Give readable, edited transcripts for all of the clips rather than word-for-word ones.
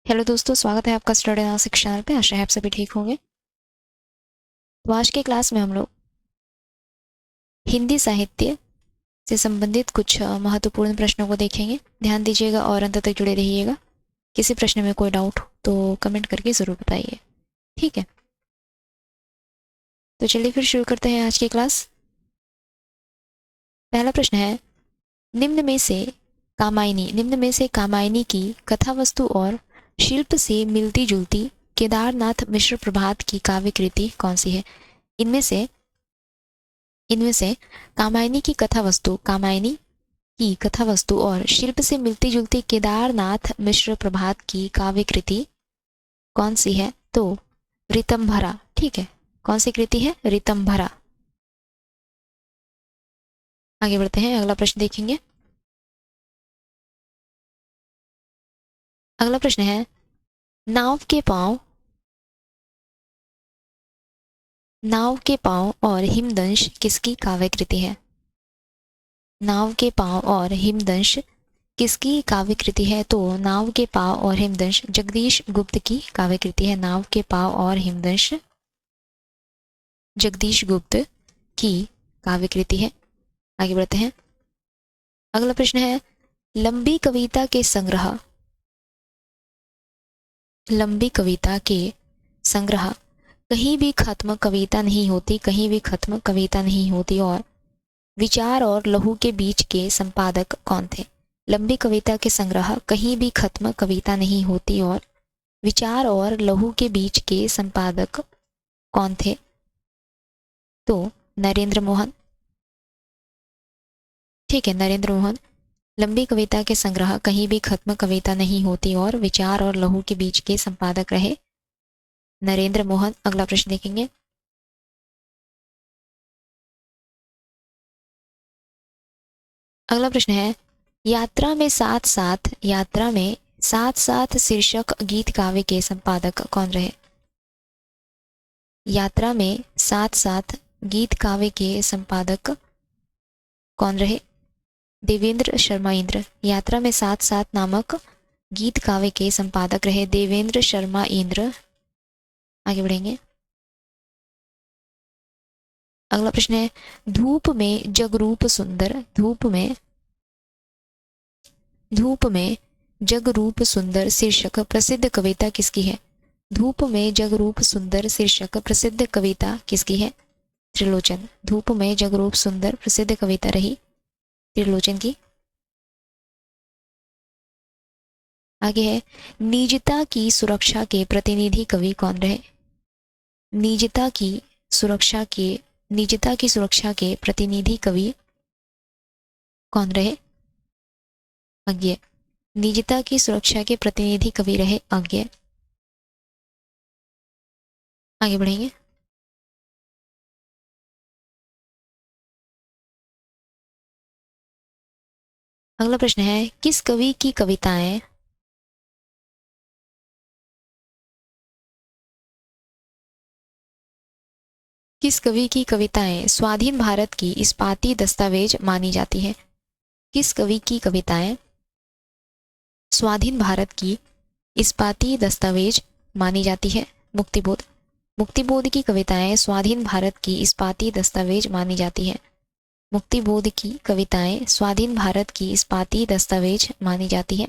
Hello दोस्तों, स्वागत है आपका स्टडी नासिक चैनल पे। आशा है आप सभी ठीक होंगे। तो आज के क्लास में हम लोग हिंदी साहित्य से संबंधित कुछ महत्वपूर्ण प्रश्नों को देखेंगे। ध्यान दीजिएगा और अंत तक जुड़े रहिएगा। किसी प्रश्न में कोई डाउट हो तो कमेंट करके ज़रूर बताइए, ठीक है। तो चलिए फिर शुरू करते हैं आज की क्लास। पहला प्रश्न है, निम्न में से कामायनी की कथा वस्तु और शिल्प से मिलती जुलती केदारनाथ मिश्र प्रभात की काव्य कृति कौन सी है? इनमें से कामायनी की कथा वस्तु और शिल्प से मिलती जुलती केदारनाथ मिश्र प्रभात की काव्य कृति कौन सी है? तो ऋतंभरा, ठीक है। कौन सी कृति है? ऋतंभरा। आगे बढ़ते हैं, अगला प्रश्न देखेंगे। अगला प्रश्न है, नाव के पांव और हिमदंश किसकी काव्य कृति है? नाव के पांव और हिमदंश किसकी काव्य कृति है? तो नाव के पांव और हिमदंश जगदीश गुप्त की काव्य कृति है। नाव के पांव और हिमदंश जगदीश गुप्त की काव्य कृति है। आगे बढ़ते हैं, अगला प्रश्न है, लंबी कविता के संग्रह कहीं भी खत्म कविता नहीं होती और विचार और लहू के बीच के संपादक कौन थे? लंबी कविता के संग्रह कहीं भी खत्म कविता नहीं होती और विचार और लहू के बीच के संपादक कौन थे? तो नरेंद्र मोहन, ठीक है। नरेंद्र मोहन। लंबी कविता के संग्रह कहीं भी खत्म कविता नहीं होती और विचार और लहू के बीच के संपादक रहे नरेंद्र मोहन। अगला प्रश्न देखेंगे। अगला प्रश्न है, यात्रा में साथ शीर्षक गीत काव्य के संपादक कौन रहे? यात्रा में साथ गीत काव्य के संपादक कौन रहे? देवेंद्र शर्मा इंद्र। यात्रा में साथ नामक गीत काव्य के संपादक रहे देवेंद्र शर्मा इंद्र। आगे बढ़ेंगे, अगला प्रश्न है, धूप में जगरूप सुंदर शीर्षक प्रसिद्ध कविता किसकी है? धूप में जगरूप सुंदर शीर्षक प्रसिद्ध कविता किसकी है? त्रिलोचन। धूप में जगरूप सुंदर प्रसिद्ध कविता रही त्रिलोचन की। आगे है, निजता की सुरक्षा के प्रतिनिधि कवि कौन रहे? निजता की सुरक्षा के प्रतिनिधि कवि कौन रहे? अज्ञेय। निजता की सुरक्षा के प्रतिनिधि कवि रहे अज्ञेय। आगे बढ़ेंगे, अगला प्रश्न है, किस कवि की कविताएं स्वाधीन भारत की इस्पाती दस्तावेज मानी जाती है? किस कवि की कविताएं स्वाधीन भारत की इस्पाती दस्तावेज मानी जाती है? मुक्तिबोध की कविताएं स्वाधीन भारत की इस्पाती दस्तावेज मानी जाती है। मुक्तिबोध की कविताएं स्वाधीन भारत की इस्पाती दस्तावेज मानी जाती है।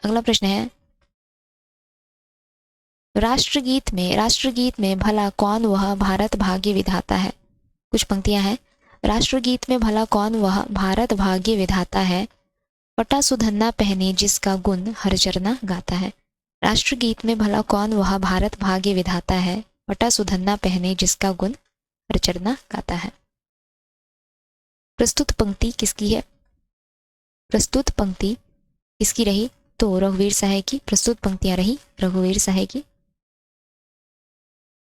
अगला प्रश्न है, राष्ट्रगीत में भला कौन वह भारत भाग्य विधाता है? कुछ पंक्तियां हैं। राष्ट्रगीत में भला कौन वह भारत भाग्य विधाता है, पटा सुधन्ना पहने जिसका गुण हर चरना गाता है? राष्ट्रगीत में भला कौन वह भारत भाग्य विधाता है, पटा सुधन्ना पहने जिसका गुण हर चरना गाता है? प्रस्तुत पंक्ति किसकी रही? तो रघुवीर सहाय की प्रस्तुत पंक्तियां रही रघुवीर सहाय की।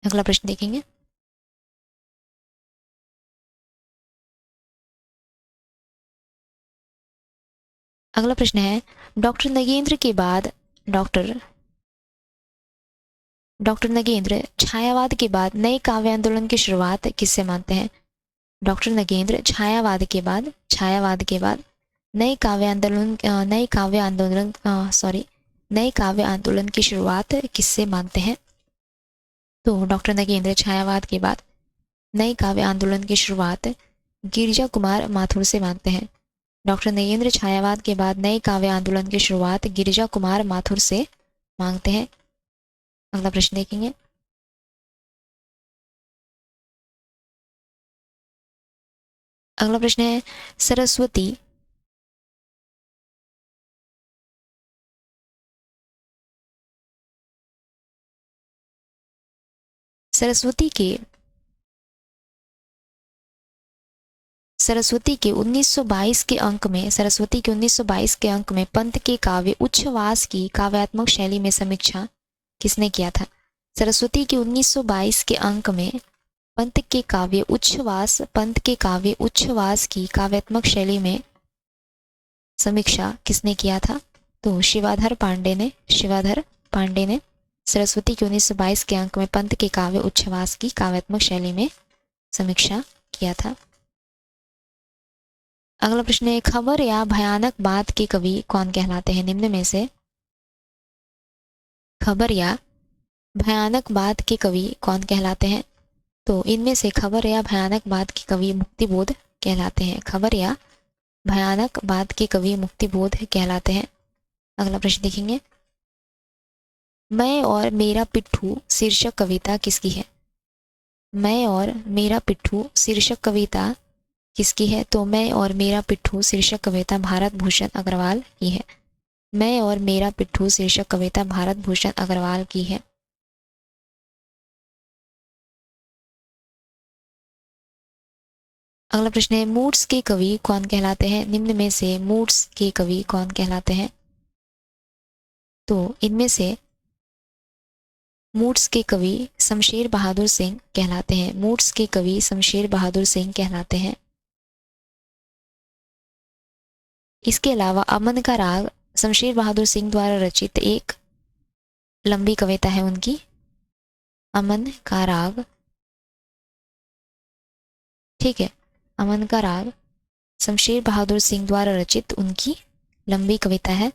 अगला प्रश्न देखेंगे, अगला प्रश्न है, डॉक्टर नगेंद्र छायावाद के बाद नए काव्य आंदोलन की शुरुआत किससे मानते हैं? डॉक्टर नगेंद्र छायावाद के बाद नए काव्य आंदोलन की शुरुआत किससे मानते हैं? तो डॉक्टर नगेंद्र छायावाद के बाद नए काव्य आंदोलन की शुरुआत गिरिजा कुमार माथुर से मानते हैं। डॉक्टर नगेंद्र छायावाद के बाद नए काव्य आंदोलन की शुरुआत गिरिजा कुमार माथुर से मांगते हैं। अगला प्रश्न देखेंगे। अगला प्रश्न है सरस्वती सरस्वती के 1922 के अंक में पंत के काव्य उच्छ्वास की काव्यात्मक शैली में समीक्षा किसने किया था? सरस्वती के 1922 के अंक में पंत के काव्य उच्छ्वास की काव्यात्मक शैली में समीक्षा किसने किया था? तो शिवाधर पांडे ने सरस्वती के 1922 के अंक में पंत के काव्य उच्छ्वास की काव्यात्मक शैली में समीक्षा किया था। अगला प्रश्न है खबर या भयानक बात के कवि कौन कहलाते हैं? निम्न में से खबर या भयानक बात के कवि कौन कहलाते हैं? तो इनमें से खबर या भयानक बात के कवि मुक्तिबोध कहलाते हैं। खबर या भयानक बात के कवि मुक्तिबोध कहलाते हैं। अगला प्रश्न देखेंगे। मैं और मेरा पिट्ठू शीर्षक कविता किसकी है? मैं और मेरा पिट्ठू शीर्षक कविता किसकी है? तो मैं और मेरा पिट्ठू शीर्षक कविता भारत भूषण अग्रवाल की है। मैं और मेरा पिट्ठू शीर्षक कविता भारत भूषण अग्रवाल की है। अगला प्रश्न है मूड्स के कवि कौन कहलाते हैं? निम्न में से मूड्स के कवि कौन कहलाते हैं? तो इनमें से मूड्स के कवि शमशेर बहादुर सिंह कहलाते हैं। मूड्स के कवि शमशेर बहादुर सिंह कहलाते हैं। इसके अलावा अमन का राग शमशेर बहादुर सिंह द्वारा रचित एक लंबी कविता है उनकी। अमन का राग, ठीक है, अमन का राग शमशेर बहादुर सिंह द्वारा रचित उनकी लंबी कविता है।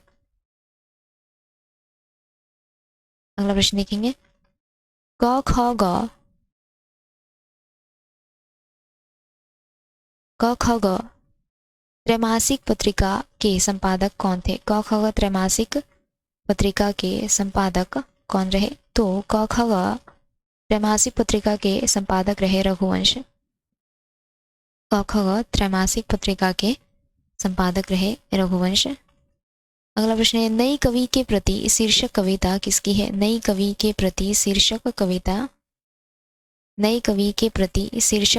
अगला प्रश्न देखेंगे। क ख ग त्रैमासिक पत्रिका के संपादक कौन थे? क ख ग त्रैमासिक पत्रिका के संपादक कौन रहे? तो क ख ग त्रैमासिक पत्रिका के संपादक रहे रघुवंश। क ख ग त्रैमासिक पत्रिका के संपादक रहे रघुवंश। अगला प्रश्न है नई कवि के प्रति शीर्षक कविता किसकी है? नई कवि के प्रति शीर्षक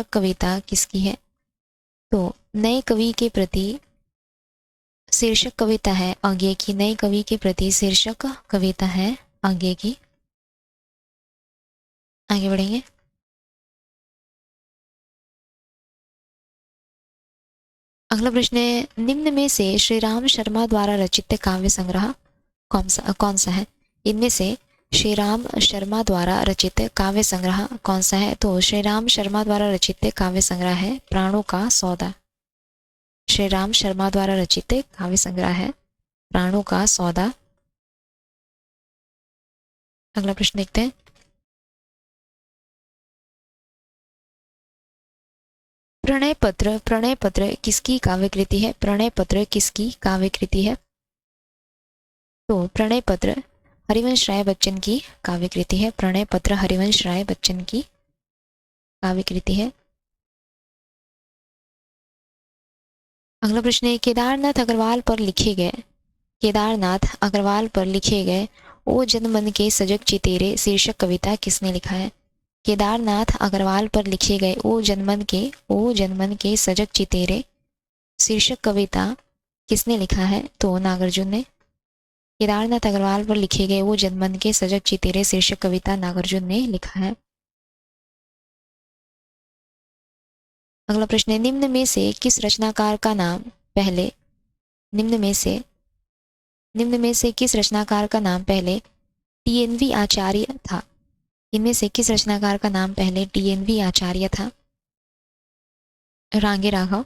कविता किसकी है? तो नए कवि के प्रति शीर्षक कविता है आगे की। नए कवि के प्रति शीर्षक कविता है आगे की। आगे बढ़ेंगे। अगला प्रश्न है निम्न में से श्री राम शर्मा द्वारा रचित काव्य संग्रह कौन सा है? इनमें से श्री राम शर्मा द्वारा रचित काव्य संग्रह कौन सा है? तो श्री राम शर्मा द्वारा रचित काव्य संग्रह है प्राणों का सौदा। श्री राम शर्मा द्वारा रचित काव्य संग्रह है प्राणों का सौदा। अगला प्रश्न देखते हैं। प्रणय पत्र किसकी काव्य कृति है? प्रणय पत्र किसकी काव्य कृति है? तो प्रणय पत्र हरिवंश राय बच्चन की काव्य कृति है। प्रणय पत्र हरिवंश राय बच्चन की काव्य कृति है। अगला प्रश्न है केदारनाथ अग्रवाल पर लिखे गए ओ जनमन के सजग चितेरे शीर्षक कविता किसने लिखा है? केदारनाथ अग्रवाल पर लिखे गए ओ जनमन के सजग चितेरे शीर्षक कविता किसने लिखा है? तो नागार्जुन ने। केदारनाथ अग्रवाल पर लिखे गए वो जनमन के सजग चितेरे शीर्षक कविता नागार्जुन ने लिखा है। अगला प्रश्न है निम्न में से किस रचनाकार का नाम पहले टीएनवी आचार्य था? इनमें से किस रचनाकार का नाम पहले टीएनवी आचार्य था? रांगे राघव,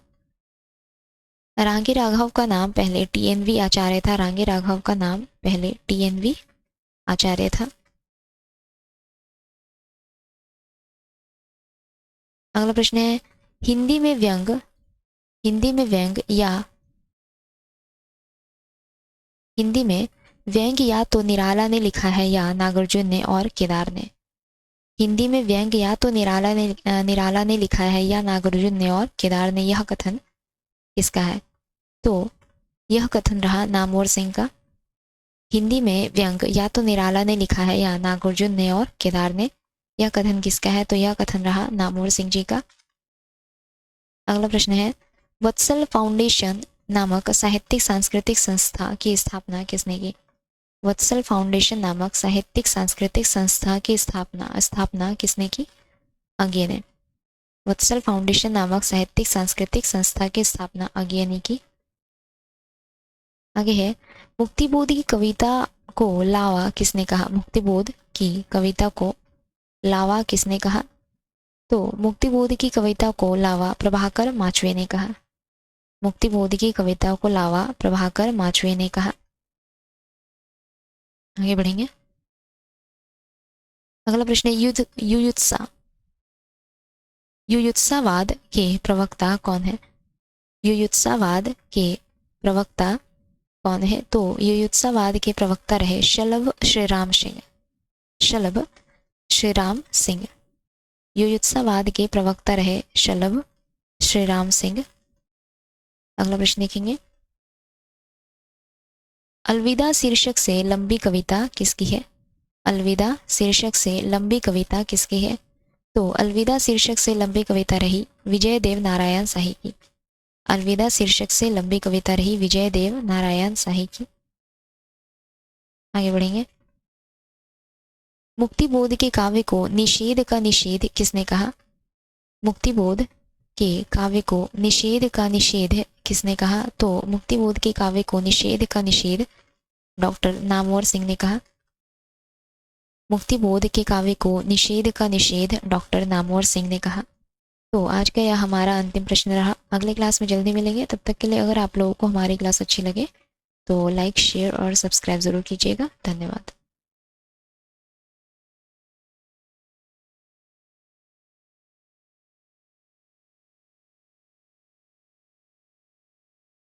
रांगी राघव का नाम पहले टीएनवी आचार्य था। रांगी राघव का नाम पहले टीएनवी आचार्य था। अगला प्रश्न है हिंदी में व्यंग या तो निराला ने लिखा है या नागार्जुन ने और केदार ने। हिंदी में व्यंग या तो निराला ने लिखा है या नागार्जुन ने और केदार ने। यह कथन किसका है? तो यह कथन रहा नामवर सिंह का। हिंदी में व्यंग या तो निराला ने लिखा है या नागार्जुन ने और केदार ने। यह कथन किसका है? तो यह कथन रहा नामवर सिंह जी का। अगला प्रश्न है वत्सल फाउंडेशन नामक साहित्यिक सांस्कृतिक संस्था की स्थापना किसने की? वत्सल फाउंडेशन नामक साहित्यिक सांस्कृतिक संस्था की स्थापना किसने की? अज्ञे ने। वत्सल फाउंडेशन नामक साहित्यिक सांस्कृतिक संस्था की स्थापना अज्ञे ने की। आगे है मुक्तिबोध की कविता को लावा किसने कहा? मुक्तिबोध की कविता को लावा किसने कहा? तो मुक्तिबोध की कविता को लावा प्रभाकर माचवे ने कहा। मुक्तिबोध की कविता को लावा प्रभाकर माचवे ने कहा। आगे बढ़ेंगे। अगला प्रश्न है युयुत्सावाद के प्रवक्ता कौन है? युयुत्सावाद के प्रवक्ता कौन है? तो युयुत्सावाद के प्रवक्ता रहे शलभ श्रीराम सिंह। शलभ श्रीराम सिंह युयुत्सावाद के प्रवक्ता रहे शलभ श्रीराम सिंह। अगला प्रश्न देखेंगे अलविदा शीर्षक से लंबी कविता किसकी है? अलविदा शीर्षक से लंबी कविता किसकी है? तो अलविदा शीर्षक से लंबी कविता रही विजयदेव नारायण शाही की। अलविदा शीर्षक से लंबी कविता रही विजयदेव नारायण शाही की। आगे बढ़ेंगे। मुक्तिबोध के काव्य को निषेध का निषेध किसने कहा? मुक्तिबोध के काव्य को निषेध का निषेध किसने कहा? तो मुक्तिबोध के काव्य को निषेध का निषेध डॉक्टर नामवर सिंह ने कहा। मुक्तिबोध के काव्य को निषेध का निषेध डॉक्टर नामवर सिंह ने कहा। तो आज का यह हमारा अंतिम प्रश्न रहा। अगले क्लास में जल्दी मिलेंगे। तब तक के लिए अगर आप लोगों को हमारी क्लास अच्छी लगे तो लाइक शेयर और सब्सक्राइब ज़रूर कीजिएगा। धन्यवाद।